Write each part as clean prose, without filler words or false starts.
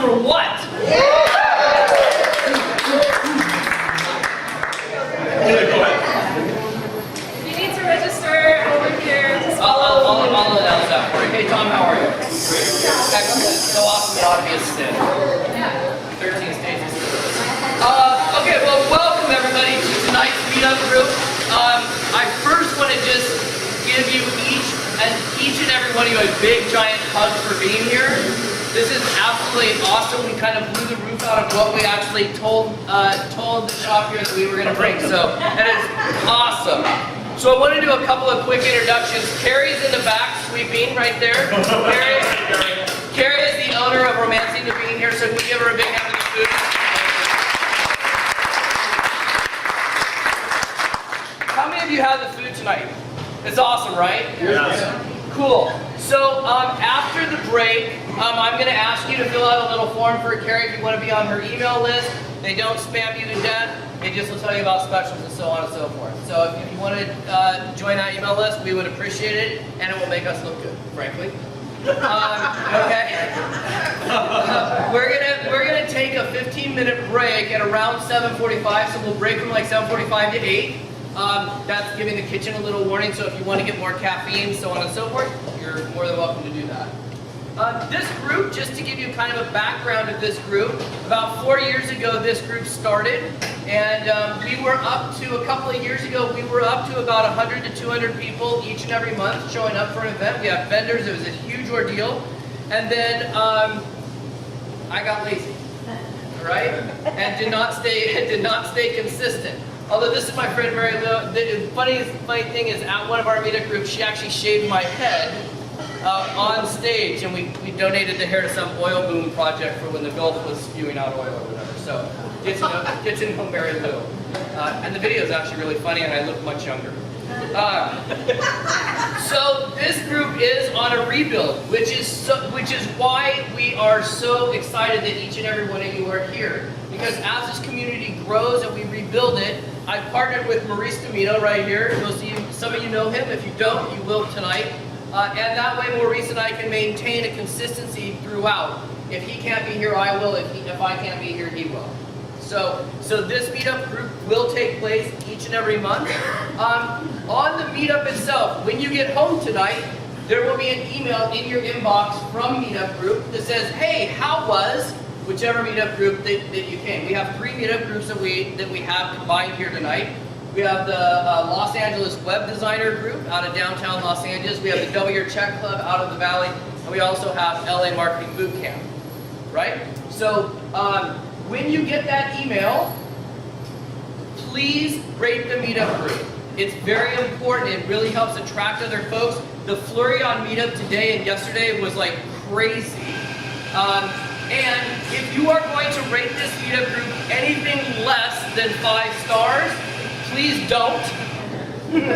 for what? You need to register over here. I'll announce that for you. Hey Tom, how are you? Excellent. So awesome. It ought to be a sin. 13 stages. Okay, well, welcome everybody to tonight's meetup group. I first want to just give you each and every one of you a big giant hug for being here. This is absolutely awesome. We kind of blew the roof out of what we actually told the shop here that we were going to bring. So that is awesome. So I want to do a couple of quick introductions. Carrie's in the back sweeping right there. Carrie is the owner of Romancing the Bean here, so can we give her a big hand of the food? How many of you had the food tonight? It's awesome, right? Yes. Cool. So after the break, I'm going to ask you to fill out a little form for Carrie if you want to be on her email list. They don't spam you to death. They just will tell you about specials and so on and so forth. So if you want to join that email list, we would appreciate it, and it will make us look good, frankly. Okay. We're gonna take a 15-minute break at around 7:45. So we'll break from like 7:45 to 8. That's giving the kitchen a little warning. So if you want to get more caffeine, so on and so forth, you're more than welcome to do that. This group, just to give you kind of a background of this group, about 4 years ago this group started, and we were up to, a couple of years ago, we were up to about 100 to 200 people each and every month showing up for an event. We have vendors. It was a huge ordeal. And then I got lazy, all right, and did not stay consistent. Although this is my friend Mary Lou. The funny thing is, at one of our meetup groups, she actually shaved my head on stage, and we donated the hair to some oil boom project for when the Gulf was spewing out oil or whatever. So get to know Mary Lou. And the video is actually really funny, and I look much younger. So this group is on a rebuild, which is why we are so excited that each and every one of you are here. Because as this community grows and we rebuild it, I've partnered with Maurice Domino right here. You'll see, some of you know him. If you don't, you will tonight. And that way Maurice and I can maintain a consistency throughout. If he can't be here, I will. If I can't be here, he will. So this meetup group will take place each and every month. On the meetup itself, when you get home tonight, there will be an email in your inbox from meetup group that says, hey, how was whichever meetup group that you came. We have 3 meetup groups that we have combined here tonight. We have the Los Angeles Web Designer Group out of downtown Los Angeles. We have the Double Your Check Club out of the Valley. And we also have LA Marketing Boot Camp, right? So when you get that email, please rate the meetup group. It's very important. It really helps attract other folks. The flurry on meetup today and yesterday was like crazy. And if you are going to rate this meetup group anything less than 5 stars, please don't. Sometimes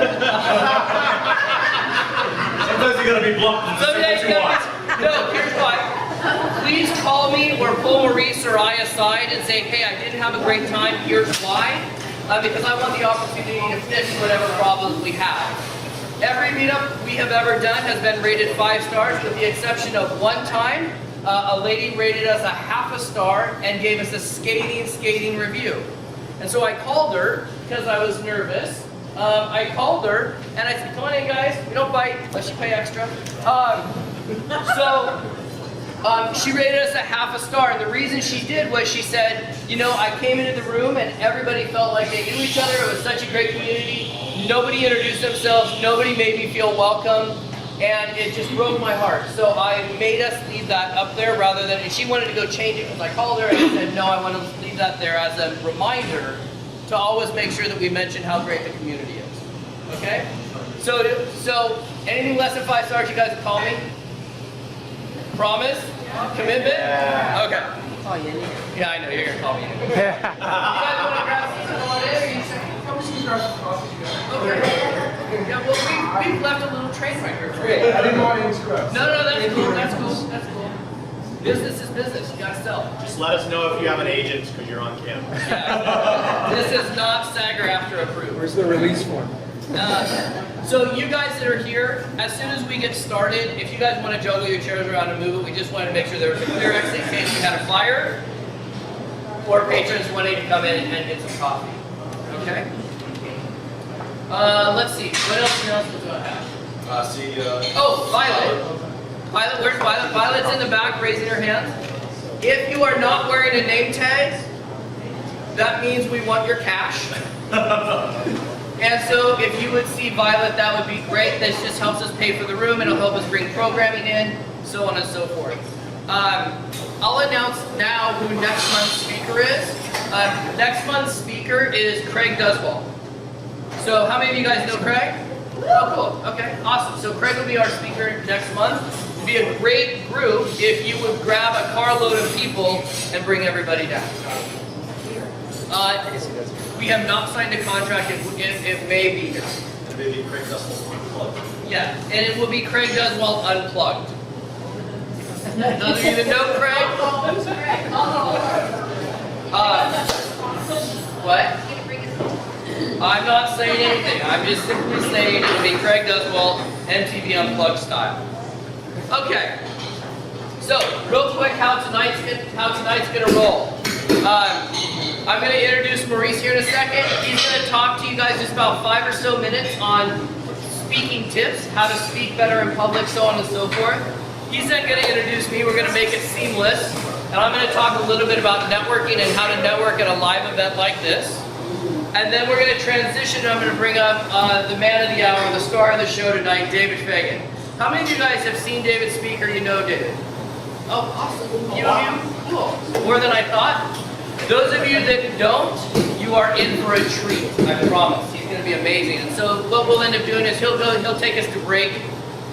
you gotta be blunt and just say what you want. No, here's why. Please call me or pull Maurice or I aside and say, hey, I didn't have a great time, here's why. Because I want the opportunity to fix whatever problems we have. Every meetup we have ever done has been rated 5 stars, with the exception of one time. A lady rated us a ½ star and gave us a scathing review. And so I called her because I was nervous. I called her and I said, come on in guys, we don't bite unless you pay extra. She rated us a ½ star, and the reason she did was she said, you know, I came into the room and everybody felt like they knew each other. It was such a great community. Nobody introduced themselves. Nobody made me feel welcome. And it just broke my heart. So I made us leave that up there rather than, and she wanted to go change it because I called her and I said, no, I want to leave that there as a reminder to always make sure that we mention how great the community is. Okay? So anything less than 5 stars, you guys call me? Promise? Commitment? Yeah. Okay. Yeah, I know, you're going to call me. You guys want to grab some holiday? Or you okay. Yeah, well, we've left a little train right here. Great. I didn't want to interrupt. No, that's cool. That's cool. That's cool. Business is business. You gotta sell. Just let us know if you have an agent because you're on camera. Yeah. This is not SAG-AFTRA approved. Where's the release form? So you guys that are here, as soon as we get started, if you guys want to juggle your chairs around and move it, we just wanted to make sure there was a clear exit in case we had a fire or patrons wanting to come in and get some coffee. Okay? Let's see. What else do I have? Oh, Violet. Violet, where's Violet? Violet's in the back, raising her hand. If you are not wearing a name tag, that means we want your cash. And so if you would see Violet, that would be great. This just helps us pay for the room. It'll help us bring programming in, so on and so forth. I'll announce now who next month's speaker is. Next month's speaker is Craig Duswalt. So how many of you guys know Craig? Oh, cool. Okay, awesome. So Craig will be our speaker next month. It'd be a great group if you would grab a carload of people and bring everybody down. We have not signed a contract. It may be here. Maybe Craig Duswalt Unplugged. Yeah, and it will be Craig Duswalt Unplugged. None of you even know Craig? What? I'm not saying anything. I'm just simply saying it will be Craig Duswalt, MTV Unplugged style. Okay. So, real quick, how tonight's gonna roll. I'm gonna introduce Maurice here in a second. He's gonna talk to you guys just about 5 or so minutes on speaking tips, how to speak better in public, so on and so forth. He's then gonna introduce me. We're gonna make it seamless, and I'm gonna talk a little bit about networking and how to network at a live event like this. And then we're gonna transition, and I'm gonna bring up the man of the hour, the star of the show tonight, David Fagan. How many of you guys have seen David speak or you know David? Oh, awesome. You know him? Cool. More than I thought. Those of you that don't, you are in for a treat, I promise. He's going to be amazing. And so what we'll end up doing is he'll take us to break,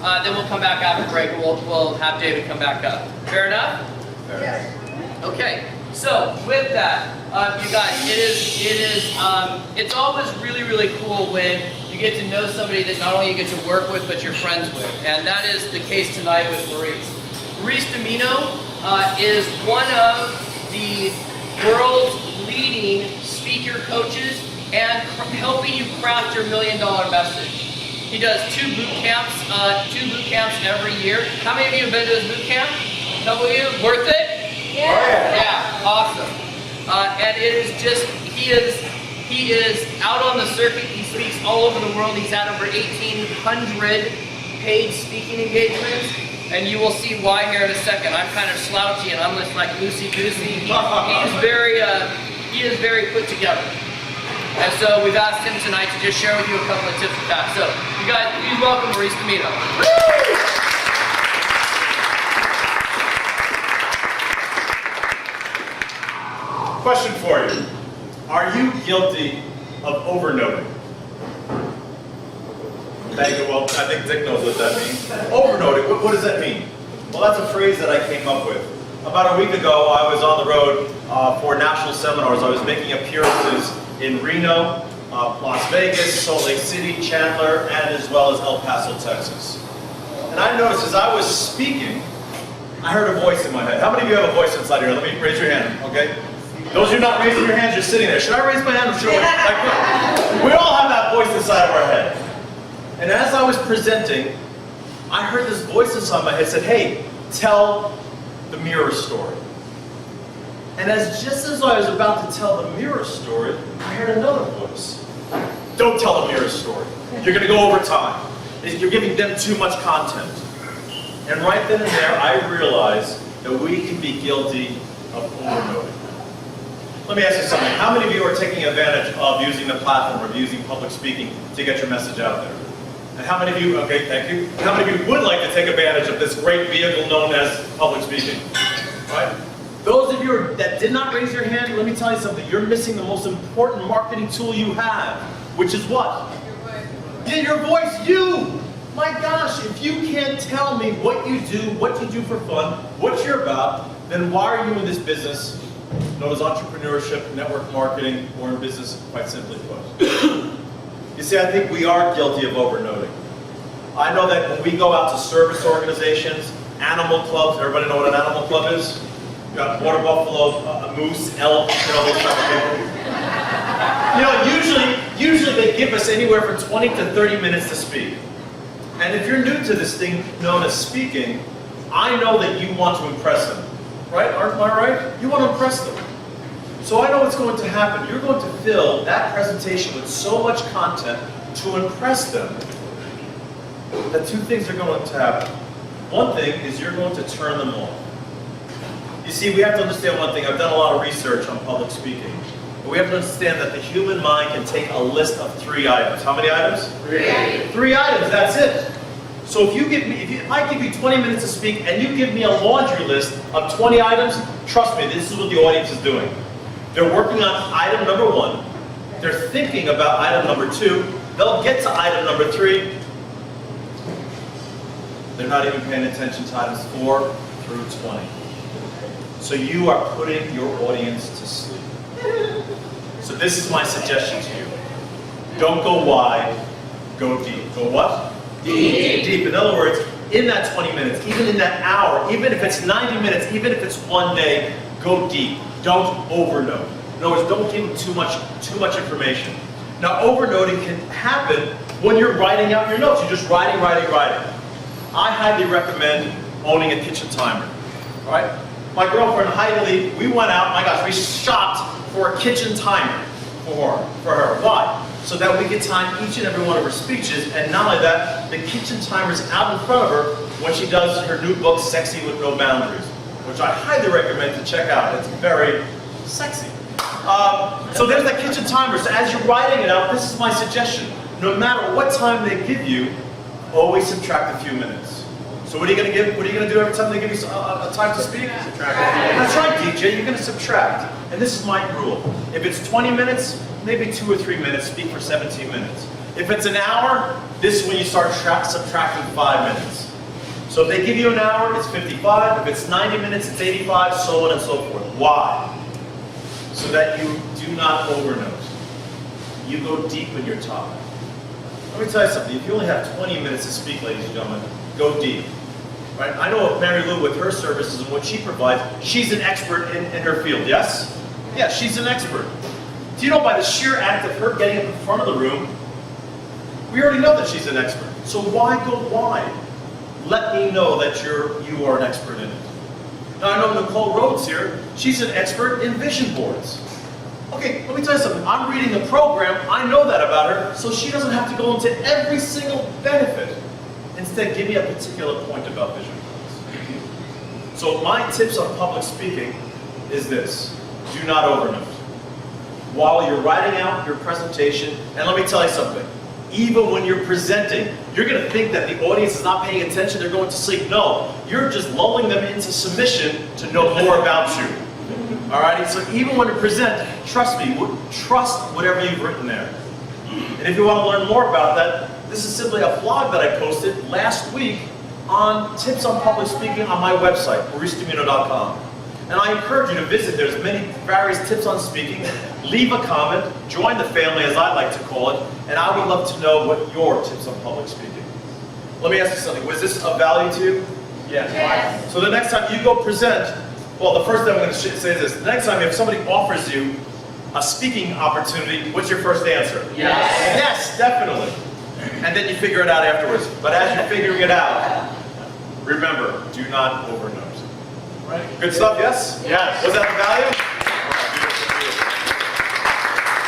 then we'll come back after break and we'll have David come back up. Fair enough? Yes. Okay, so with that, you guys, it's always really, really cool when you get to know somebody that not only you get to work with, but you're friends with. And that is the case tonight with Maurice. Maurice Domino is one of the world's leading speaker coaches and helping you craft your $1 million message. He does two boot camps every year. How many of you have been to his boot camp? A couple of you? Worth it? Yeah. Yeah, awesome. And it is just, he is out on the circuit. He speaks all over the world. He's had over 1,800 paid speaking engagements. And you will see why here in a second. I'm kind of slouchy and I'm just like loosey-goosey. He is very put together. And so we've asked him tonight to just share with you a couple of tips with that. So you guys, please welcome Maurice Domino. Question for you. Are you guilty of overnoting? Thank you. Well, I think Dick knows what that means. Overnoting, what does that mean? Well, that's a phrase that I came up with. About a week ago, I was on the road for national seminars. I was making appearances in Reno, Las Vegas, Salt Lake City, Chandler, and as well as El Paso, Texas. And I noticed as I was speaking, I heard a voice in my head. How many of you have a voice inside here? Let me raise your hand, okay? Those of you not raising your hands, you're sitting there. Should I raise my hand or should I? We all have that voice inside of our head. And as I was presenting, I heard this voice inside my head said, hey, tell the mirror story. And just as I was about to tell the mirror story, I heard another voice. Don't tell the mirror story. You're going to go over time. You're giving them too much content. And right then and there, I realized that we can be guilty of overnoting. Let me ask you something. How many of you are taking advantage of using the platform, of using public speaking to get your message out there? And how many of you, okay, thank you. How many of you would like to take advantage of this great vehicle known as public speaking? Right? Those of you that did not raise your hand, let me tell you something. You're missing the most important marketing tool you have, which is what? Your voice. Yeah, your voice, you! My gosh, if you can't tell me what you do for fun, what you're about, then why are you in this business known as entrepreneurship, network marketing, or in business, quite simply put? You see, I think we are guilty of overnoting. I know that when we go out to service organizations, animal clubs, everybody know what an animal club is? You got water buffalo, a moose, elk, those kind of people. You know, Usually they give us anywhere from 20 to 30 minutes to speak. And if you're new to this thing known as speaking, I know that you want to impress them. Right? Aren't I right? You want to impress them. So I know what's going to happen. You're going to fill that presentation with so much content to impress them that two things are going to happen. One thing is you're going to turn them off. You see, we have to understand one thing. I've done a lot of research on public speaking. But we have to understand that the human mind can take a list of 3 items. How many items? 3. 3 items, that's it. So if I give you 20 minutes to speak and you give me a laundry list of 20 items, trust me, this is what the audience is doing. They're working on item number 1. They're thinking about item number 2. They'll get to item number 3. They're not even paying attention to items 4 through 20. So you are putting your audience to sleep. So this is my suggestion to you. Don't go wide, go deep. Go what? Deep. Deep. In other words, in that 20 minutes, even in that hour, even if it's 90 minutes, even if it's one day, go deep. Don't overnote. In other words, don't give them too much information. Now, overnoting can happen when you're writing out your notes. You're just writing. I highly recommend owning a kitchen timer. All right? My girlfriend Heidi, we went out. My gosh, we shopped for a kitchen timer for her. Why? So that we could time each and every one of her speeches, and not only that, the kitchen timer's out in front of her when she does her new book, Sexy with No Boundaries, which I highly recommend to check out. It's very sexy. So there's that kitchen timer. So as you're writing it out, this is my suggestion. No matter what time they give you, always subtract a few minutes. So what are you going to give? What are you going to do every time they give you a time to speak? Subtract. That's right, DJ. You're going to subtract. And this is my rule. If it's 20 minutes, maybe 2 or 3 minutes, speak for 17 minutes. If it's an hour, this is when you start subtracting 5 minutes. So if they give you an hour, it's 55. If it's 90 minutes, it's 85, so on and so forth. Why? So that you do not overnote. You go deep in your topic. Let me tell you something. If you only have 20 minutes to speak, ladies and gentlemen, go deep. Right? I know Mary Lou with her services and what she provides, she's an expert in her field, yes? Yeah, she's an expert. Do you know by the sheer act of her getting up in front of the room, we already know that she's an expert. So why go wide? Let me know that you are an expert in it. Now I know Nicole Rhodes here, she's an expert in vision boards. Okay, let me tell you something. I'm reading the program, I know that about her, so she doesn't have to go into every single benefit. Instead, give me a particular point about vision boards. So my tips on public speaking is this. Do not overnote. While you're writing out your presentation, and let me tell you something, even when you're presenting, you're going to think that the audience is not paying attention, they're going to sleep. No, you're just lulling them into submission to know more about you. Alrighty, so even when you present, trust me, trust whatever you've written there. And if you want to learn more about that, this is simply a blog that I posted last week on tips on public speaking on my website, mauricedimino.com. And I encourage you to visit. There's many various tips on speaking. Leave a comment, join the family as I like to call it, and I would love to know what your tips on public speaking. Let me ask you something. Was this of value to you? Yes. So the next time you go present, well, the first thing I'm going to say is this. The next time if somebody offers you a speaking opportunity, what's your first answer? Yes. Yes, definitely. And then you figure it out afterwards. But as you're figuring it out, remember, do not overnote. Right? Good stuff, yes? Yes. Was that the value?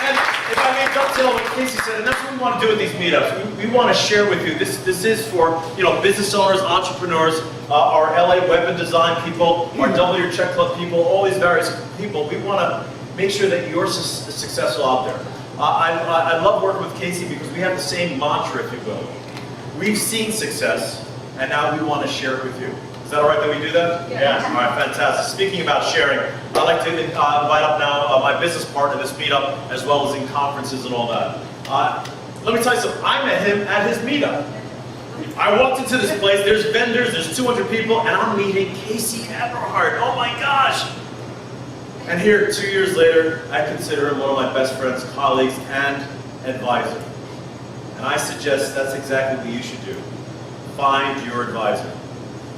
And if I may dovetail what Casey said, and that's what we want to do with these meetups. We want to share with you, this is for business owners, entrepreneurs, our LA web and design people, our W Check Club people, all these various people. We want to make sure that you're successful out there. I love working with Casey because we have the same mantra, if you will. We've seen success, and now we want to share it with you. Is that all right that we do that? Yeah. All right, fantastic. Speaking about sharing, I'd like to invite up now my business partner this meetup, as well as in conferences and all that. Let me tell you something. I met him at his meetup. I walked into this place, there's vendors, there's 200 people, and I'm meeting Casey Everhart. Oh my gosh! And here, 2 years later, I consider him one of my best friends, colleagues, and advisor. And I suggest that's exactly what you should do. Find your advisor.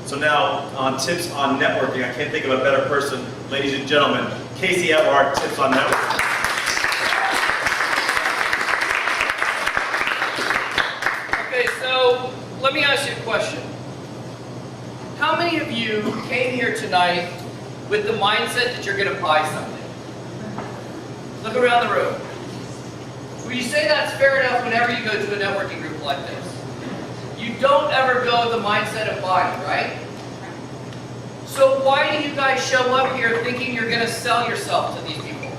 So now, on tips on networking, I can't think of a better person, ladies and gentlemen, Casey Everhart, tips on networking. let me ask you a question. How many of you came here tonight with the mindset that you're going to buy something? Look around the room. Would you say that's fair enough whenever you go to a networking group like this? You don't ever go with the mindset of buying, right? So why do you guys show up here thinking you're going to sell yourself to these people?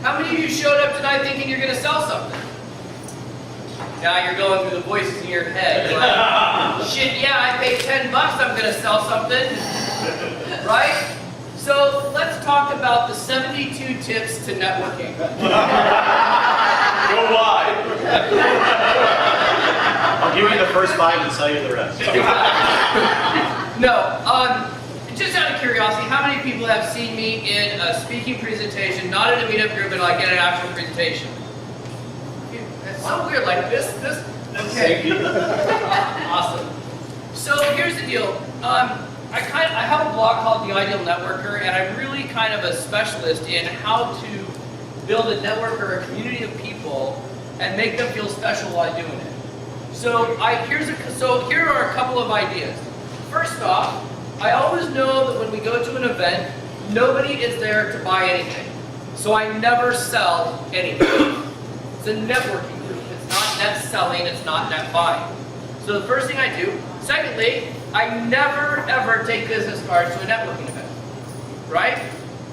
How many of you showed up tonight thinking you're going to sell something? Now you're going through the voices in your head. You're like, shit, yeah, I paid $10, I'm going to sell something. Right? So let's talk about the 72 tips to networking. Go wide. I'll give you the first 5 and sell you the rest. No, just out of curiosity, how many people have seen me in a speaking presentation, not in a meetup group, but like in an actual presentation? That's so weird, like this, okay. Awesome. So here's the deal. I have a blog called The Ideal Networker, and I'm really kind of a specialist in how to build a network or a community of people and make them feel special while doing it. So here are a couple of ideas. First off, I always know that when we go to an event, nobody is there to buy anything. So I never sell anything. It's a networking group. It's not net selling, it's not net buying. So the first thing I do. Secondly, I never ever take business cards to a networking event. Right?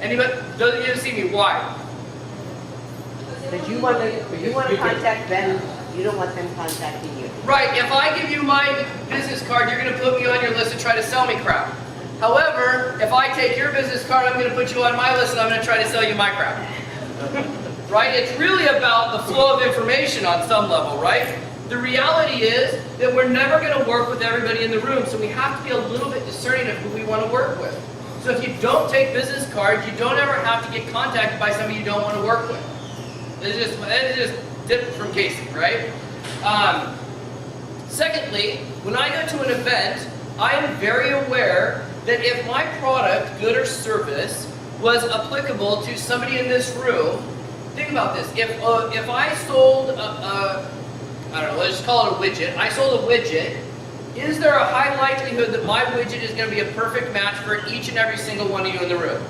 Anybody? Those of you who see me, why? Because you want to contact them, you don't want them contacting you. Right, if I give you my business card, you're going to put me on your list and try to sell me crap. However, if I take your business card, I'm going to put you on my list and I'm going to try to sell you my crap. Right? It's really about the flow of information on some level, right? The reality is that we're never going to work with everybody in the room, so we have to be a little bit discerning of who we want to work with. So if you don't take business cards, you don't ever have to get contacted by somebody you don't want to work with. It's just different from Casey, right? Secondly, when I go to an event, I am very aware that if my product, good or service, was applicable to somebody in this room, think about this. If I sold I don't know, let's just call it a widget. I sold a widget. Is there a high likelihood that my widget is going to be a perfect match for each and every single one of you in the room?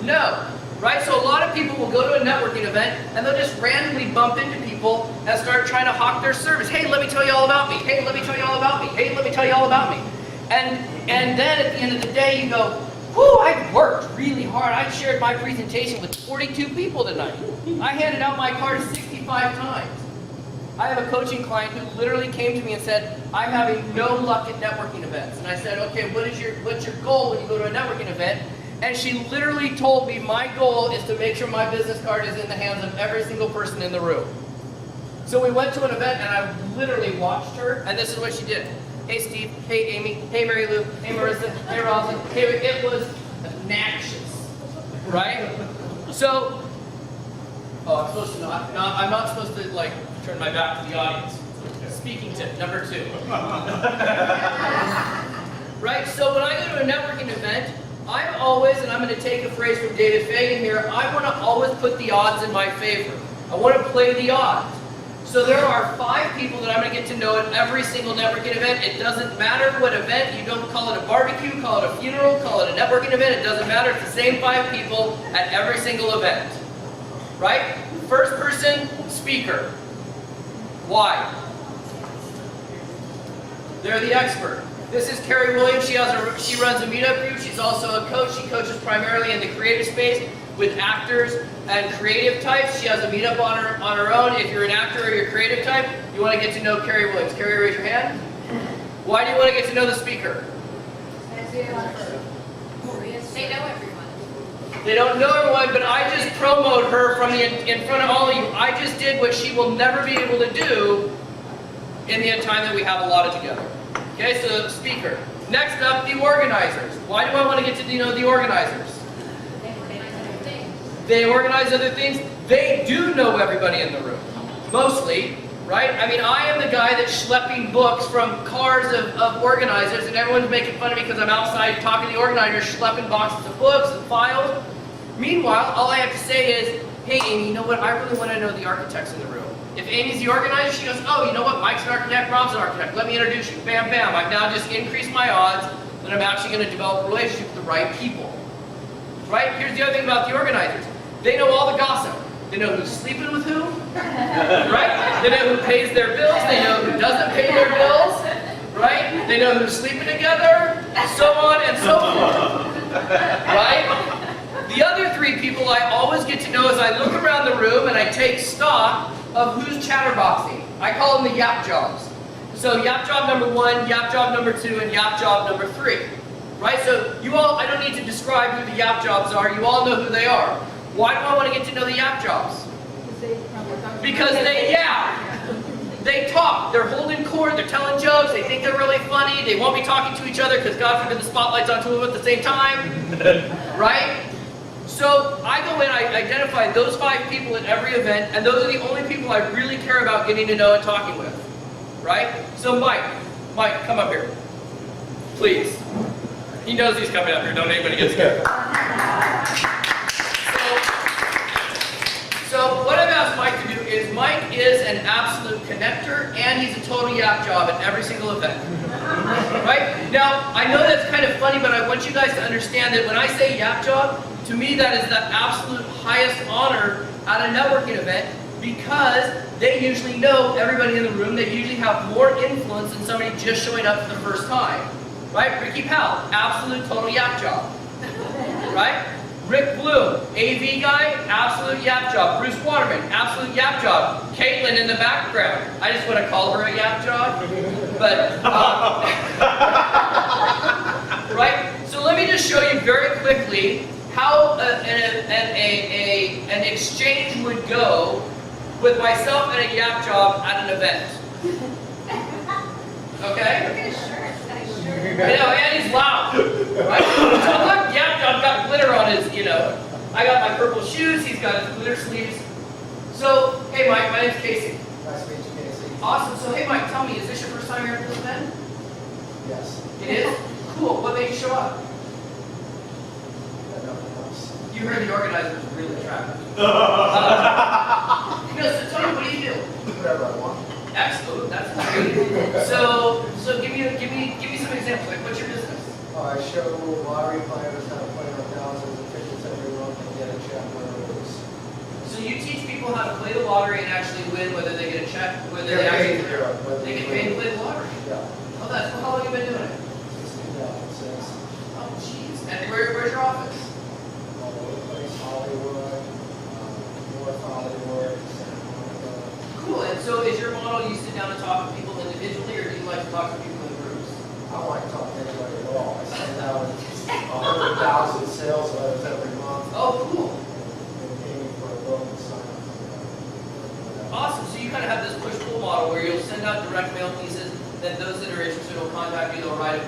No. Right? So a lot of people will go to a networking event and they'll just randomly bump into people and start trying to hawk their service. Hey, let me tell you all about me. Hey, let me tell you all about me. Hey, let me tell you all about me. And then at the end of the day you go, whew, I worked really hard. I shared my presentation with 42 people tonight. I handed out my card 65 times. I have a coaching client who literally came to me and said, I'm having no luck at networking events. And I said, okay, what's your goal when you go to a networking event? And she literally told me, my goal is to make sure my business card is in the hands of every single person in the room. So we went to an event and I literally watched her, and this is what she did. Hey Steve, hey Amy, hey Mary Lou, hey Marissa, hey Roslyn. Hey, it was obnoxious, right? So, I'm supposed to I'm not supposed to like turn my back to the audience. Speaking tip number 2. Right, so when I go to a networking event, I'm always, and I'm going to take a phrase from David Fagan here, I want to always put the odds in my favor. I want to play the odds. So there are 5 people that I'm going to get to know at every single networking event. It doesn't matter what event. You don't call it a barbecue, call it a funeral, call it a networking event. It doesn't matter. It's the same 5 people at every single event. Right? First person, speaker. Why? They're the expert. This is Carrie Williams. She runs a meetup group. She's also a coach. She coaches primarily in the creative space with actors and creative types. She has a meetup on her own. If you're an actor or you're a creative type, you want to get to know Carrie Williams. Carrie, raise your hand. Why do you want to get to know the speaker? They know everyone. They don't know everyone, but I just promoted her from in front of all of you. I just did what she will never be able to do in the time that we have allotted together. Okay, so speaker. Next up, the organizers. Why do I want to get to know the organizers? They organize other things. They do know everybody in the room. Mostly, right? I mean, I am the guy that's schlepping books from cars of organizers, and everyone's making fun of me because I'm outside talking to the organizers, schlepping boxes of books and files. Meanwhile, all I have to say is, hey, Amy, you know what? I really want to know the architects in the room. If Amy's the organizer, she goes, oh, you know what, Mike's an architect, Rob's an architect, let me introduce you. Bam, bam, I've now just increased my odds that I'm actually going to develop a relationship with the right people. Right? Here's the other thing about the organizers. They know all the gossip. They know who's sleeping with who, right? They know who pays their bills, they know who doesn't pay their bills, right? They know who's sleeping together, so on and so forth, right? The other three people I always get to know as I look around the room and I take stock of who's chatterboxing. I call them the yap jobs. So yap job number 1, yap job number 2, and yap job number 3. Right? So you all, I don't need to describe who the yap jobs are. You all know who they are. Why do I want to get to know the yap jobs? Because they yap. They talk. They're holding court. They're telling jokes. They think they're really funny. They won't be talking to each other because God forbid the spotlight's on two of them at the same time. Right? So I go in, I identify those 5 people at every event, and those are the only people I really care about getting to know and talking with. Right? So Mike, come up here. Please. He knows he's coming up here. Don't anybody get scared. So what I've asked Mike to do is, Mike is an absolute connector, and he's a total yap job at every single event. Right? Now, I know that's kind of funny, but I want you guys to understand that when I say yap job, to me that is the absolute highest honor at a networking event, because they usually know everybody in the room. They usually have more influence than somebody just showing up for the first time. Right? Ricky Powell, absolute total yap job. Right? Rick Bloom, AV guy, absolute yap job. Bruce Waterman, absolute yap job. Caitlin in the background. I just want to call her a yap job. But, right? So let me just show you very quickly how an exchange would go with myself and a yap job at an event. Okay? I know, and he's loud. Right? So look, yap job got glitter on his, I got my purple shoes, he's got his glitter sleeves. So, hey Mike, my name's Casey. Nice to meet you, Casey. Awesome. So hey Mike, tell me, is this your first time here at this event? Yes. It is? Cool. What made you show up? Nothing else. You heard the organizer was really attractive. So tell me, what do you do? Whatever I want. Excellent. That's great. So give me some examples. Like, what's your business? I show lottery players how to play on thousands of tickets every month and get a check when they lose. So you teach people how to play the lottery and actually win, whether they get a check, whether They're they paid actually to do it, whether they get they paid to win. play the lottery. Yeah. Oh, that's how long have you been doing it? Since 2006. Oh, jeez. And where's your office? All over the place, Hollywood, North Hollywood, Santa Monica. Cool. And so is your model you sit down and talk to people individually, or do you like to talk to people in groups? I don't like talking to anybody at all. I send out 100,000 sales letters every month. Oh, cool. And aiming for a book and sign up. Awesome. So you kind of have this push-pull model where you'll send out direct mail pieces, then those that are interested will contact you, they'll buy a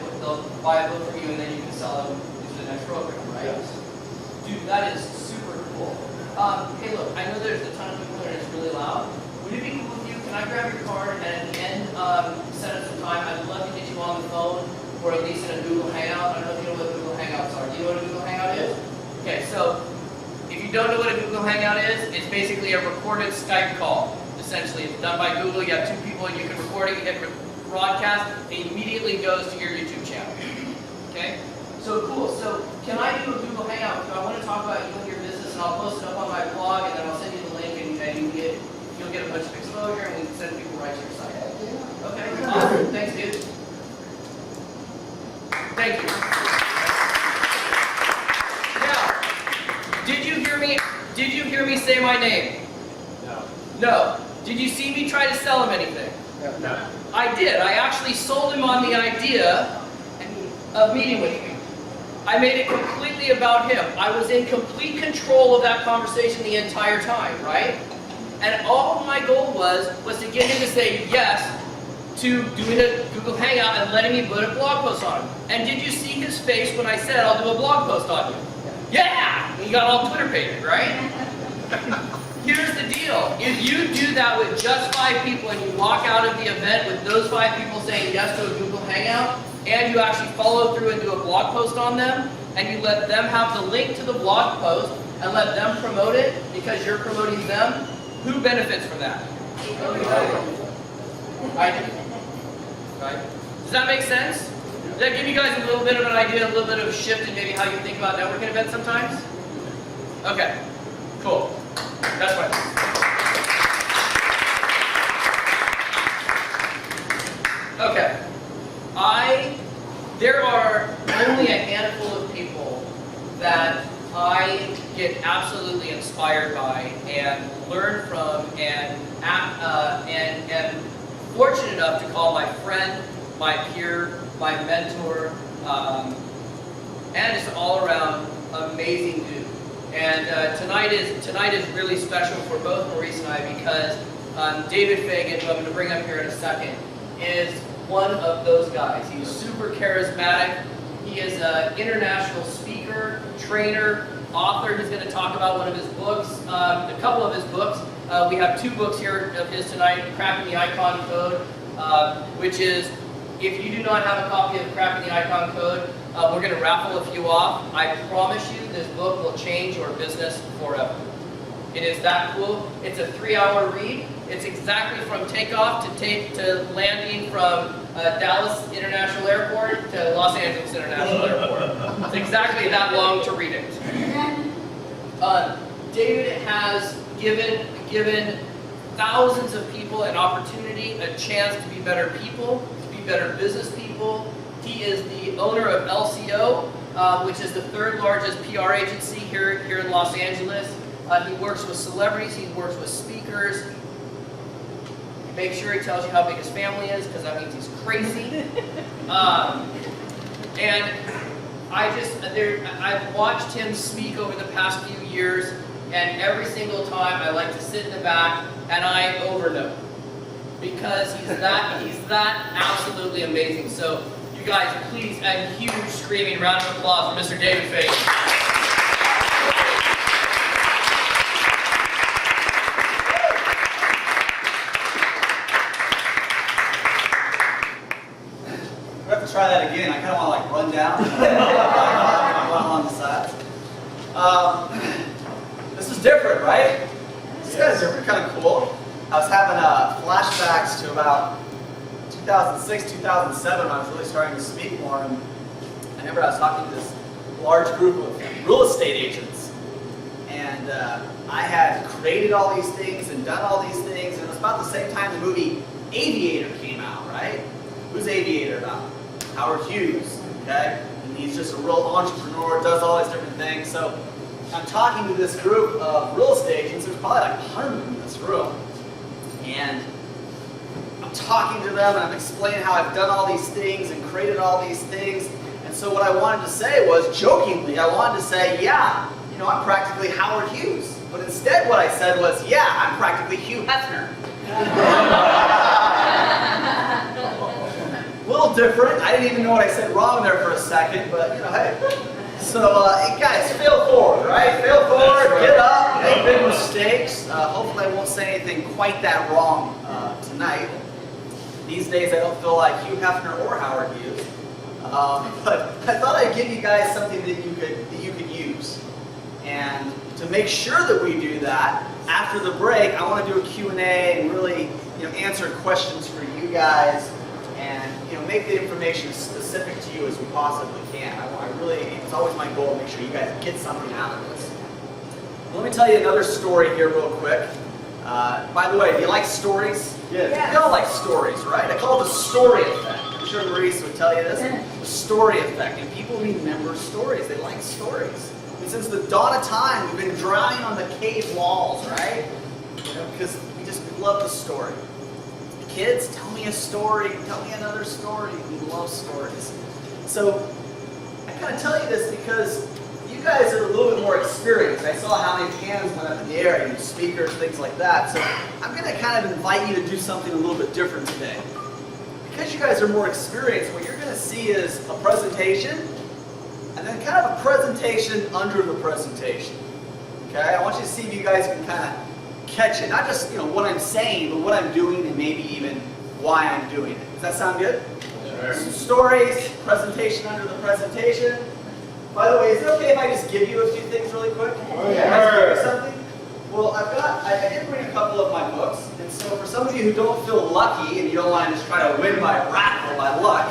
book from you, and then you can sell them to the next program, right? Yes. Dude, that is super cool. Hey, look, I know there's a ton of people here and it's really loud. Would it be cool with you? Can I grab your card and at the end set up some time? I'd love to get you on the phone or at least in a Google Hangout. I don't know if you know what Google Hangouts are. Do you know what a Google Hangout is? Okay, so if you don't know what a Google Hangout is, it's basically a recorded Skype call. Essentially, it's done by Google. You have 2 people and you can record it, you hit broadcast, it immediately goes to your YouTube channel. Okay? So cool. So can I do a Google Hangout? I want to talk about you and your business, and I'll post it up on my blog, and then I'll send you the link, and you'll get a bunch of exposure, and we can send people right to your site. Okay? Awesome. Thanks, dude. Thank you. Now, did you hear me say my name? No. No. Did you see me try to sell him anything? No. I did. I actually sold him on the idea of meeting with me. I made it completely about him. I was in complete control of that conversation the entire time, right? And all my goal was to get him to say yes to doing a Google Hangout and letting me put a blog post on him. And did you see his face when I said I'll do a blog post on you? Yeah! And he got all Twitter pated, right? Here's the deal. If you do that with just 5 people and you walk out of the event with those 5 people saying yes to a Google Hangout, and you actually follow through and do a blog post on them, and you let them have the link to the blog post and let them promote it because you're promoting them, who benefits from that? I do. Right? Does that make sense? Does that give you guys a little bit of an idea, a little bit of a shift in maybe how you think about networking events sometimes? Okay, cool. That's right. Okay. There are only a handful of people that I get absolutely inspired by and learn from and am fortunate enough to call my friend, my peer, my mentor, and just all around amazing dude. And tonight is really special for both Maurice and I because David Fagan, who I'm going to bring up here in a second, is one of those guys. He's super charismatic. He is an international speaker, trainer, author. He's going to talk about one of his books, a couple of his books. We have 2 books here of his tonight, Cracking the Icon Code, which is, if you do not have a copy of Cracking the Icon Code, we're going to raffle a few off. I promise you this book will change your business forever. It is that cool. It's a 3-hour read. It's exactly from takeoff to landing from Dallas International Airport to Los Angeles International Airport. It's exactly that long to read it. David has given thousands of people an opportunity, a chance to be better people, to be better business people. He is the owner of LCO, which is the 3rd largest PR agency here in Los Angeles. He works with celebrities, he works with speakers. Make sure he tells you how big his family is, because that means he's crazy. And I've watched him speak over the past few years, and every single time I like to sit in the back and I overnote. Because he's that absolutely amazing. So you guys, please, a huge screaming round of applause for Mr. David Fagan. Try that again. I kind of want to run down along the sides. This is different, right? This is different, kind of cool. I was having flashbacks to about 2006, 2007 when I was really starting to speak more. And I remember I was talking to this large group of real estate agents. And I had created all these things and done all these things. And it was about the same time the movie Aviator came out, right? Who's Aviator about? Howard Hughes, okay? And he's just a real entrepreneur, does all these different things. So I'm talking to this group of real estate agents. There's probably like 100 in this room. And I'm talking to them and I'm explaining how I've done all these things and created all these things. And so what I wanted to say was, jokingly, I wanted to say, yeah, you know, I'm practically Howard Hughes. But instead what I said was, yeah, I'm practically Hugh Hefner. A little different. I didn't even know what I said wrong there for a second, but you know, hey. So, guys, fail forward, right? Fail forward, get up, make big mistakes. Hopefully I won't say anything quite that wrong tonight. These days I don't feel like Hugh Hefner or Howard Hughes. But I thought I'd give you guys something that you could use. And to make sure that we do that, after the break, I want to do a Q&A and really, answer questions for you guys. And make the information as specific to you as we possibly can. It's always my goal to make sure you guys get something out of this. Let me tell you another story here real quick. By the way, do you like stories? Yeah. You all like stories, right? I call it the story effect. I'm sure Maurice would tell you this. The story effect. And people remember stories. They like stories. And since the dawn of time, we've been drawing on the cave walls, right? Because we love the story. Kids, tell me a story, tell me another story. We love stories. So, I kind of tell you this because you guys are a little bit more experienced. I saw how many hands went up in the air, and speakers, things like that. So, I'm going to kind of invite you to do something a little bit different today. Because you guys are more experienced, what you're going to see is a presentation, and then kind of a presentation under the presentation. Okay? I want you to see if you guys can kind of catch it. Not just what I'm saying, but what I'm doing and maybe even why I'm doing it. Does that sound good? Sure. Some stories, presentation under the presentation. By the way, is it okay if I just give you a few things really quick? Oh, yeah. Something? Well, I did bring a couple of my books, and And so for some of you who don't feel lucky and you don't want to just try to win by raffle, by luck,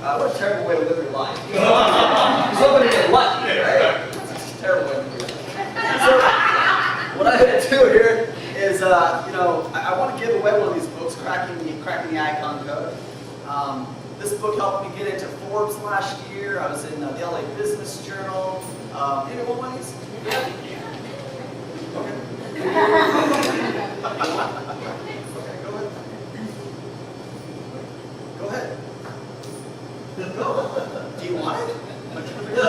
what a terrible way to live your life. You're hoping to get lucky, right? It's a terrible way to live your life. So what I'm going to do here is, I want to give away one of these books, Cracking the Icon Code. This book helped me get into Forbes last year. I was in the LA Business Journal. Anyone want these? Yeah. Okay. Okay, go ahead. Go ahead. Go. Do you want it? She's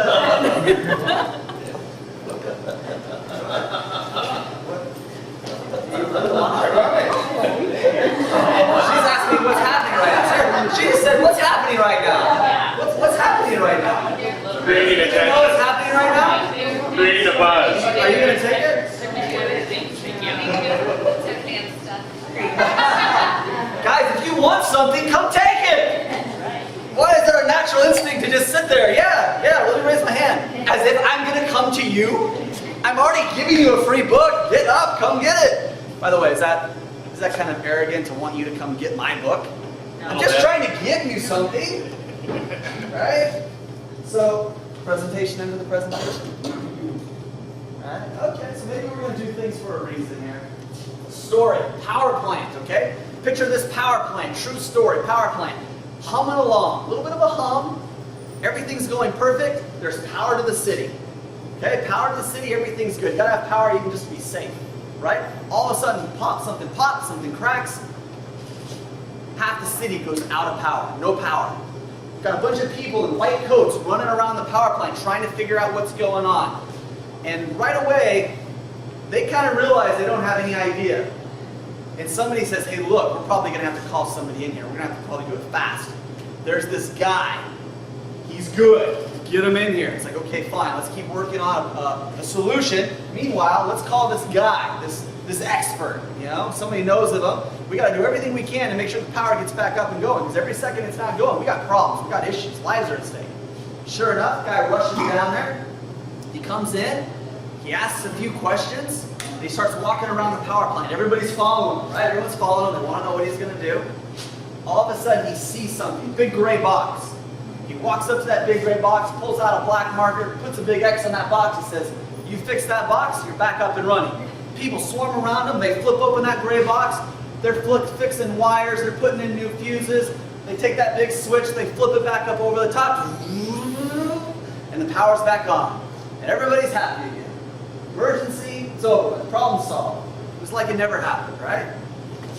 asking what's happening right now. She just said, what's happening right now? What's happening right now? Creating You know what's happening right now? Creating a buzz. Are you going to take it? Guys, if you want something, come take it! Why is there a natural instinct to just sit there? Yeah, let me raise my hand. As if I'm going to come to you? I'm already giving you a free book. Get up, come get it. By the way, is that kind of arrogant to want you to come get my book? I'm just trying to give you something. Right? So, presentation into the presentation. Alright, okay, so maybe we're going to do things for a reason here. Story, power plant, okay? Picture this power plant, true story, power plant. Humming along, a little bit of a hum. Everything's going perfect. There's power to the city. Okay, power to the city, everything's good. You gotta have power even just to be safe, right? All of a sudden, something cracks. Half the city goes out of power, no power. Got a bunch of people in white coats running around the power plant trying to figure out what's going on. And right away, they kind of realize they don't have any idea. And somebody says, hey look, we're probably going to have to call somebody in here. We're going to have to probably do it fast. There's this guy. He's good. Get him in here. It's like, okay, fine. Let's keep working on a solution. Meanwhile, let's call this guy, this expert. You know, somebody knows of him. We got to do everything we can to make sure the power gets back up and going. Because every second it's not going, we got problems. We got issues. Lives are at stake. Sure enough, guy rushes down there. He comes in. He asks a few questions. And he starts walking around the power plant. Everybody's following him, right? Everyone's following him. They want to know what he's going to do. All of a sudden, he sees something. Big gray box. He walks up to that big gray box, pulls out a black marker, puts a big X on that box. He says, you fix that box, you're back up and running. People swarm around him. They flip open that gray box. They're fixing wires. They're putting in new fuses. They take that big switch. They flip it back up over the top. And the power's back on. And everybody's happy again. Emergency, it's over with. Problem solved. It was like it never happened, right?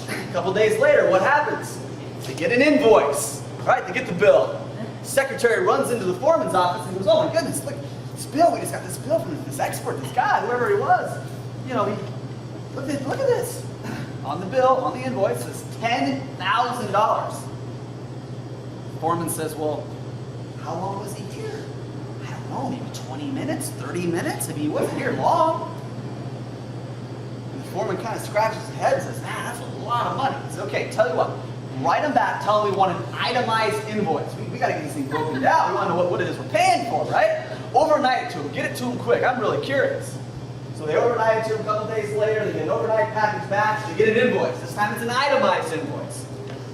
A couple days later, what happens? They get an invoice, right? They get the bill. The secretary runs into the foreman's office and goes, oh my goodness, look, this bill, we just got this bill from this expert, this guy, whoever he was. You know, look at this. On the bill, on the invoice, it's $10,000. The foreman says, well, how long was he here? I don't know, maybe 20 minutes, 30 minutes? I mean, he wasn't here long. And the foreman kind of scratches his head and says, man, that's a lot of money. He says, okay, tell you what, write them back, tell them we want an itemized invoice. We got to get these things broken down. We want to know what it is we're paying for, right? Overnight it to them, get it to them quick. I'm really curious. So they overnight it to them a couple days later, they get an overnight package back, they get an invoice. This time it's an itemized invoice.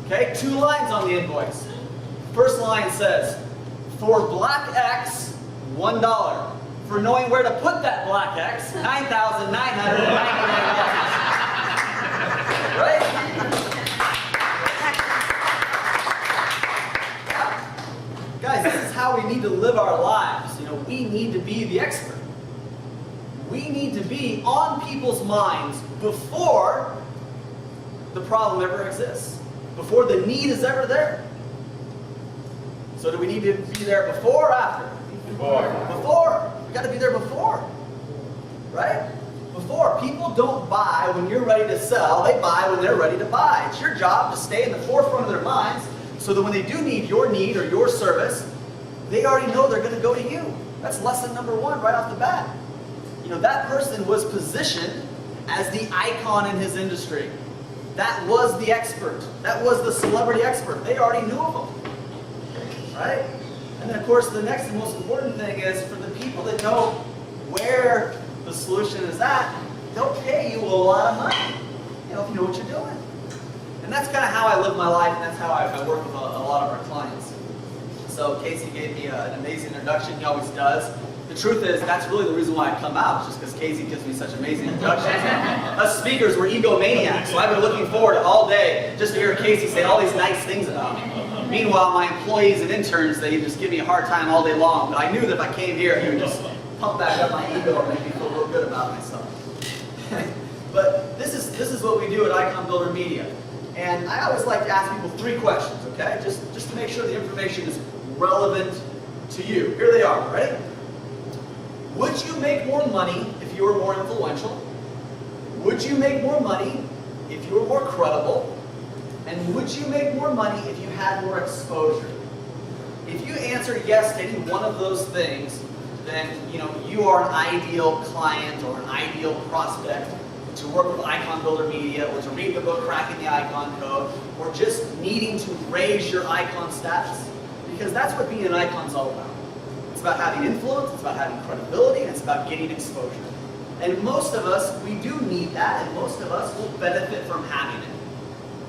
Okay, 2 lines on the invoice. First line says, for black X, $1. For knowing where to put that black X, $9,999. Right? Guys, this is how we need to live our lives. You know, we need to be the expert. We need to be on people's minds before the problem ever exists, before the need is ever there. So do we need to be there before or after? Before. Before. We got to be there before. Right? Before. People don't buy when you're ready to sell. They buy when they're ready to buy. It's your job to stay in the forefront of their minds so that when they do need or your service, they already know they're going to go to you. That's lesson number 1 right off the bat. You know, that person was positioned as the icon in his industry. That was the expert. That was the celebrity expert. They already knew of him. Right? And then, of course, the next and most important thing is for the people that know where the solution is at, they'll pay you a lot of money. You know, if you know what you're doing. And that's kind of how I live my life, and that's how I work with a lot of our clients. So Casey gave me an amazing introduction. He always does. The truth is, that's really the reason why I come out, just because Casey gives me such amazing introductions. Us speakers, we're egomaniacs, so I've been looking forward all day just to hear Casey say all these nice things about me. Meanwhile, my employees and interns, they just give me a hard time all day long, but I knew that if I came here, he would just pump back up my ego and make me feel real good about myself. But this is what we do at Icon Builder Media. And I always like to ask people 3 questions, okay? Just to make sure the information is relevant to you. Here they are, ready? Would you make more money if you were more influential? Would you make more money if you were more credible? And would you make more money if you had more exposure? If you answer yes to any one of those things, then you are an ideal client or an ideal prospect to work with Icon Builder Media, or to read the book Cracking the Icon Code, or just needing to raise your icon status. Because that's what being an icon is all about. It's about having influence, it's about having credibility, and it's about getting exposure. And most of us, we do need that, and most of us will benefit from having it.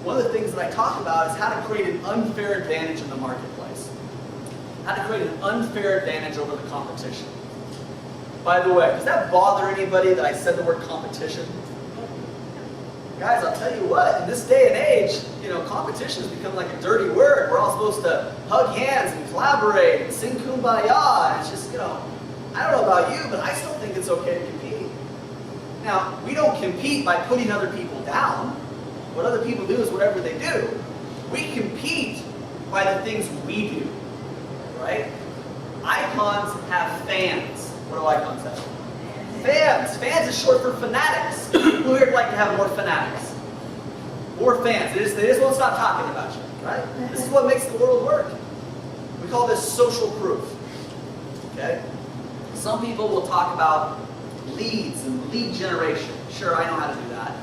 One of the things that I talk about is how to create an unfair advantage in the marketplace. How to create an unfair advantage over the competition. By the way, does that bother anybody that I said the word competition? Guys, I'll tell you what, in this day and age, competition has become like a dirty word. We're all supposed to hug hands and collaborate and sing kumbaya. It's just, I don't know about you, but I still think it's okay to compete. Now, we don't compete by putting other people down. What other people do is whatever they do. We compete by the things we do, right? Icons have fans. What do icons have? Fans. Fans is short for fanatics. Who here would like to have more fanatics? More fans. They just won't stop talking about you, right? This is what makes the world work. We call this social proof. Okay? Some people will talk about leads and lead generation. Sure, I know how to do that.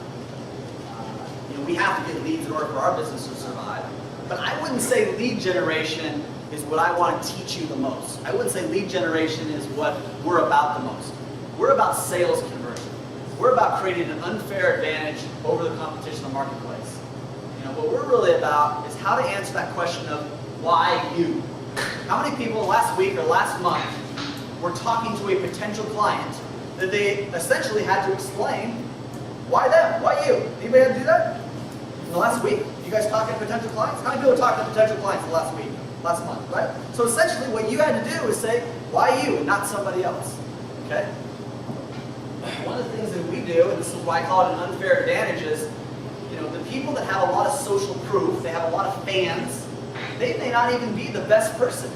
We have to get leads in order for our business to survive. But I wouldn't say lead generation is what I want to teach you the most. I wouldn't say lead generation is what we're about the most. We're about sales conversion. We're about creating an unfair advantage over the competition in the marketplace. What we're really about is how to answer that question of why you. How many people last week or last month were talking to a potential client that they essentially had to explain why them, why you? Anybody had to do that? In the last week? You guys talking to potential clients? How many people talked to potential clients the last week, last month, right? So essentially what you had to do is say, why you and not somebody else, okay? One of the things that we do, and this is why I call it an unfair advantage, is, the people that have a lot of social proof, they have a lot of fans, they may not even be the best person.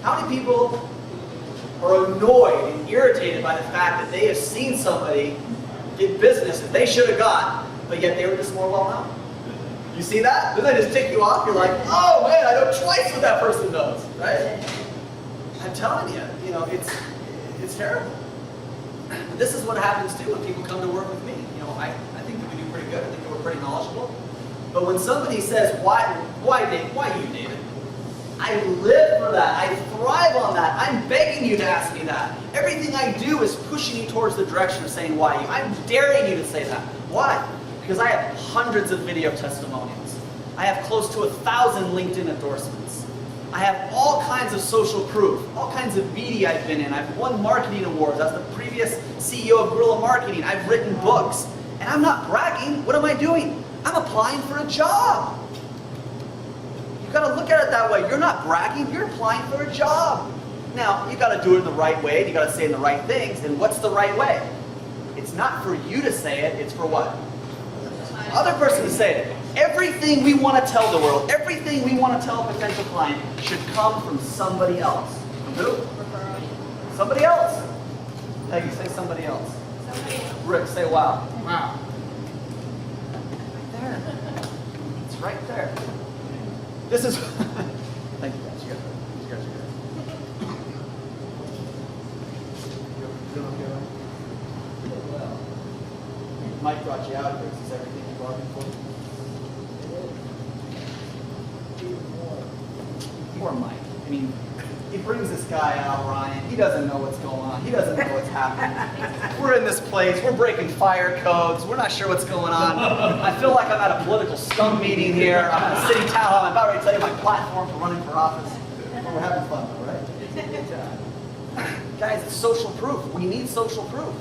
How many people are annoyed and irritated by the fact that they have seen somebody get business that they should have got, but yet they were just more well known? You see that? Then they just tick you off. You're like, oh man, I know twice what that person does, right? I'm telling you, it's terrible. This is what happens too when people come to work with me. I think that we do pretty good. I think that we're pretty knowledgeable. But when somebody says, why you, David? I live for that. I thrive on that. I'm begging you to ask me that. Everything I do is pushing you towards the direction of saying why you. I'm daring you to say that. Why? Because I have hundreds of video testimonials. I have close to 1,000 LinkedIn endorsements. I have all kinds of social proof, all kinds of media I've been in. I've won marketing awards. I was the previous CEO of Guerrilla Marketing. I've written books. And I'm not bragging. What am I doing? I'm applying for a job. You've got to look at it that way. You're not bragging. You're applying for a job. Now, you've got to do it in the right way. And you've got to say the right things. And what's the right way? It's not for you to say it. It's for what? Other person to say it. Everything we want to tell the world, everything we want to tell a potential client should come from somebody else. From who? Somebody else. Peggy, say somebody else. Rick, say wow. Wow. Right there. It's right there. This is... Thank you guys. You guys are good. Well, Mike brought you out here. Is this everything you bargained for? Poor Mike. I mean, he brings this guy out, Ryan. He doesn't know what's going on. He doesn't know what's happening. We're in this place. We're breaking fire codes. We're not sure what's going on. I feel like I'm at a political stump meeting here. I'm at a city town hall. I'm about ready to tell you my platform for running for office. We're having fun, though, right? Guys, it's social proof. We need social proof.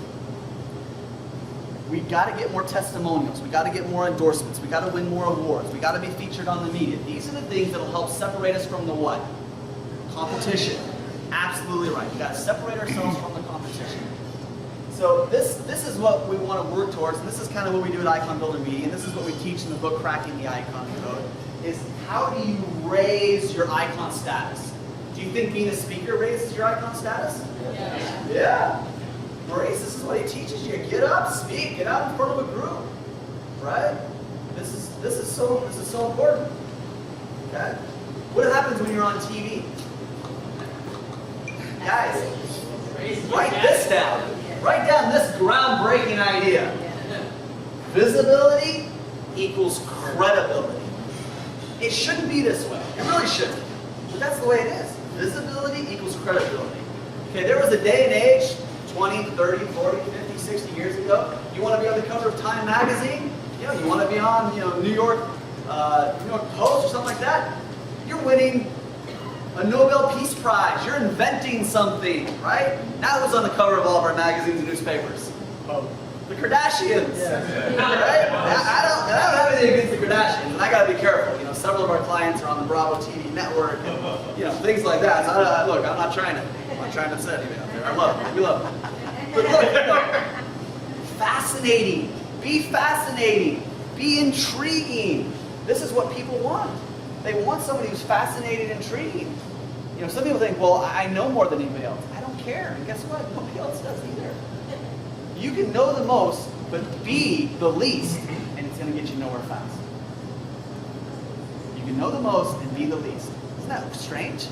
We got to get more testimonials. We got to get more endorsements. We got to win more awards. We got to be featured on the media. These are the things that will help separate us from the what? Competition. Absolutely right. We got to separate ourselves from the competition. So this is what we want to work towards, and this is kind of what we do at Icon Builder Media, and this is what we teach in the book Cracking the Icon Code, is how do you raise your icon status? Do you think being a speaker raises your icon status? Yeah. Maurice, this is what he teaches you. Get up, speak, get out in front of a group. Right? This is so important. Okay? What happens when you're on TV? Guys, write this down. Write down this groundbreaking idea. Visibility equals credibility. It shouldn't be this way. It really shouldn't. But that's the way it is. Visibility equals credibility. Okay, there was a day and age, 20, 30, 40, 50, 60 years ago. You want to be on the cover of Time magazine? You know, you want to be on, New York Post or something like that? You're winning a Nobel Peace Prize. You're inventing something, right? Now who's on the cover of all of our magazines and newspapers? Oh, the Kardashians. Yeah. Right? I don't have anything against the Kardashians, and I got to be careful. Several of our clients are on the Bravo TV network, and things like that. So look, I'm not trying to upset anybody out there. I love them. We love them. But look, fascinating. Be fascinating. Be intriguing. This is what people want. They want somebody who's fascinating and intriguing. Some people think, well, I know more than anybody else. I don't care. And guess what? Nobody else does either. You can know the most, but be the least, and it's going to get you nowhere fast. You can know the most and be the least. Isn't that strange?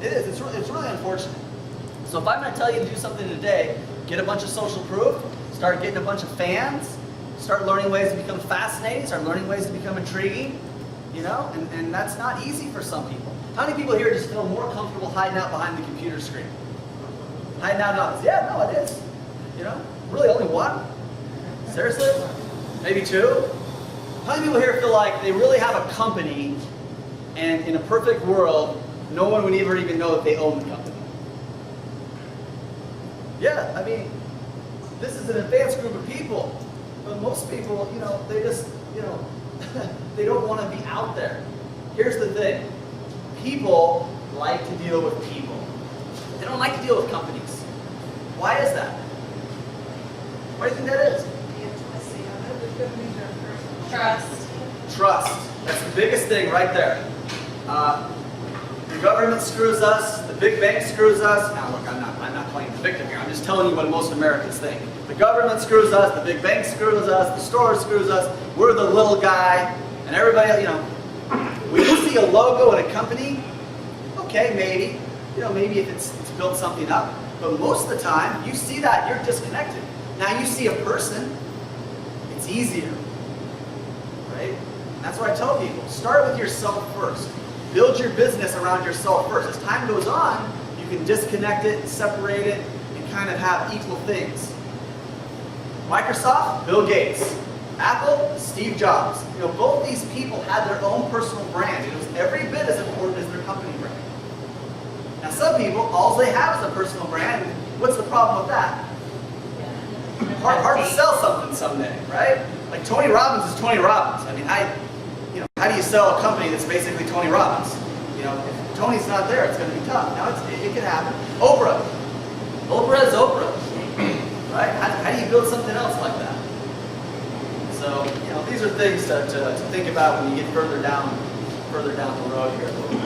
It is. It's really unfortunate. So if I'm going to tell you to do something today, get a bunch of social proof, start getting a bunch of fans, start learning ways to become fascinating, start learning ways to become intriguing, and that's not easy for some people. How many people here just feel more comfortable hiding out behind the computer screen? Hiding out in office? Yeah, no, it is. Really only one? Seriously? Maybe two? How many people here feel like they really have a company, and in a perfect world, no one would ever even know that they own the company? Yeah, I mean, this is an advanced group of people, but most people, they just, they don't want to be out there. Here's the thing. People like to deal with people. They don't like to deal with companies. Why is that? Why do you think that is? Trust. Trust. That's the biggest thing right there. The government screws us. The big bank screws us. Now look, I'm not playing the victim here. I'm just telling you what most Americans think. The government screws us. The big bank screws us. The store screws us. We're the little guy. And everybody, when you see a logo in a company, okay, maybe. Maybe if it's built something up. But most of the time, you see that, you're disconnected. Now you see a person, it's easier. Right? And that's what I tell people. Start with yourself first. Build your business around yourself first. As time goes on, you can disconnect it, separate it, and kind of have equal things. Microsoft, Bill Gates. Apple, Steve Jobs. Both these people had their own personal brand. It was every bit as important as their company brand. Now some people, all they have is a personal brand. What's the problem with that? Hard to sell something someday, right? Like Tony Robbins is Tony Robbins. I mean, how do you sell a company that's basically Tony Robbins? If Tony's not there, it's going to be tough. Now it can happen. Oprah. Oprah is Oprah, right? How do you build something else like that? So these are things to think about when you get further down the road here a little bit.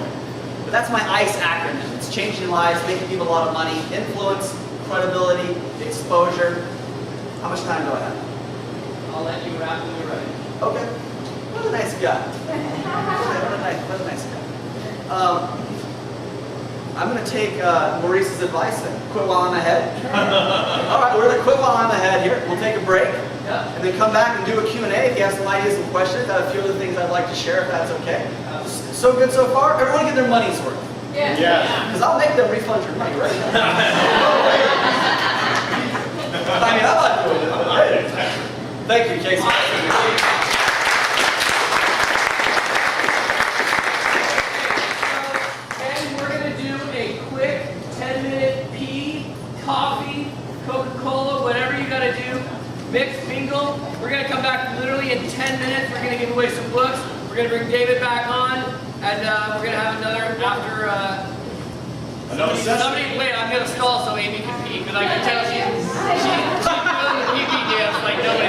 But that's my ICE acronym. It's changing lives, making people a lot of money, influence, credibility, exposure. How much time do I have? I'll let you wrap when you're ready. Okay. What a nice guy. What a nice guy. I'm going to take Maurice's advice and quit while I'm ahead. All right, we're going to quit while I'm ahead here. We'll take a break. Yeah. And then come back and do a Q&A if you have some ideas and questions. I have a few other things I'd like to share if that's okay. So good so far? Everyone get their money's worth. Yes. Because I'll make them refund your money right now. I mean, I'm not doing it, but hey. Thank you, Casey. And we're going to do a quick 10-minute pee, coffee, Coca-Cola, whatever you got to do. Mix, mingle. We're going to come back literally in 10 minutes. We're going to give away some books. We're going to bring David back on. And we're going to have another after... somebody, wait, I'm going to stall so Amy can pee. Because I can tell she's doing the pee-pee dance like nobody